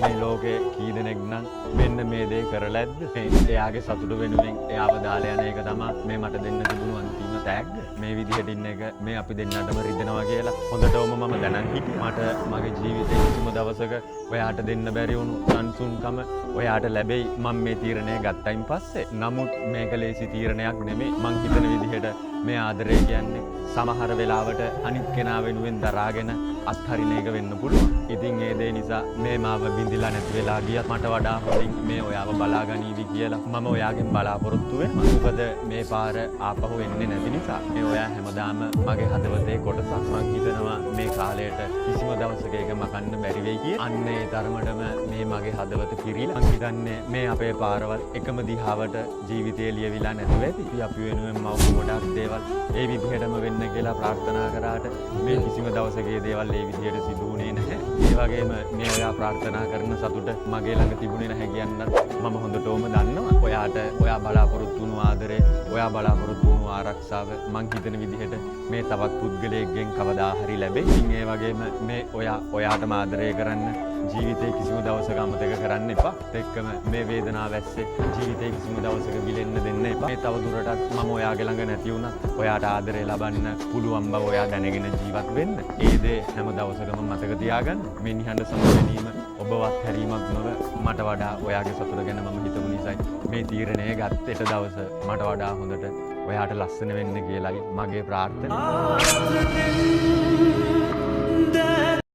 මේ ලෝකේ කී දෙනෙක් නම් මෙන්න මේ දේ කරලා ඇද්ද? එයාගේ සතුට වෙනුවෙන් එයාව දාලා යන එක තමයි මේ මට දෙන්න තිබුණු අන්තිම තෑග්ග. මේ විදිහට ඉන්න එක මේ අපි දෙන්නටම රිදෙනවා කියලා හොඳටම මම දැනන් හිටියා. මට මගේ ජීවිතේ කිසිම දවසක ඔයාට දෙන්න බැරි වුණු සංසුන්කම ඔයාට ලැබෙයි මම මේ තීරණය ගත්තයින් පස්සේ. නමුත් මේක ලේසි තීරණයක් නෙමෙයි. මං හිතන විදිහට මේ ආදරය කියන්නේ සමහර වෙලාවට අනිත් කෙනා වෙනුවෙන් දරාගෙන අත්හරින එක වෙන්න පුළුවන්. ඉතින් ඒ දේ නිසා මේ මාව බින්දිලා නැති වෙලා ගියත් මට වඩා හොඳින් මේ ඔයාව බලා ගනීවි කියලා මම ඔයාගෙන් බලාපොරොත්තු වෙනවා. මොකද මේ පාර ආපහු එන්නේ නැති නිසා. මේ ඔයා හැමදාම මගේ හදවතේ කොටසක්. මං හිතනවා මේ කාලයට කිසිම දවසක ඒක මකන්න බැරි වෙයි කියලා. අන්න ඒ තරමටම මේ මගේ හදවත පිරීලා. මං හිතන්නේ මේ අපේ පාරවල් එකම දිහාවට ජීවිතේ ලියවිලා නැතුව ඇති. අපි වෙනුවෙන් මව ගොඩක් දේවල් ඒ විදිහටම වෙන්න කියලා ප්‍රාර්ථනා කරාට මේ කිසිම දවසක ඒ දේවල් ඒ විදිහට සිදු වුණේ නැහැ. ඒ වගේම මේ ඔයා ප්‍රාර්ථනා කරන සතුට මගේ ළඟ තිබුණේ නැහැ කියන්නත් මම හොඳටම දන්නවා. ඔයා බලාපොරොත්තු වුණු ආදරේ, ඔයා බලාපොරොත්තු වුණු ආරක්ෂාව මං හිතන විදිහට මේ තවත් පුද්ගලයෙක්ගෙන් කවදා හරි ලැබෙයි. ඉතින් ඒ වගේම මේ ඔයාටම ආදරය කරන්න ජීවිතේ කිසිම දවසක අමතක කරන්න එපා. එක්කම මේ වේදනාව ඇස්සේ ජීවිතේ කිසිම දවසක විලෙන්න දෙන්න එපා. මේ තව දුරටත් මම ඔයාගේ ළඟ නැති වුණත් ඔයාට ආදරය ලබන්න පුළුවන් බව ඔයා දැනගෙන ජීවත් වෙන්න. ඒ දේ හැම දවසකම මතක තියාගන්න. මේ නිහඬ සමගැනීම ඔබවත් හැරීමක් නොව මට වඩා ඔයාගේ සතුට ගැන මම හිතපු නිසායි මේ තීරණය ගත්තේ. ඊට දවස මට වඩා හොඳට ඔයාට ලස්සන වෙන්න කියලායි මගේ ප්‍රාර්ථනාව.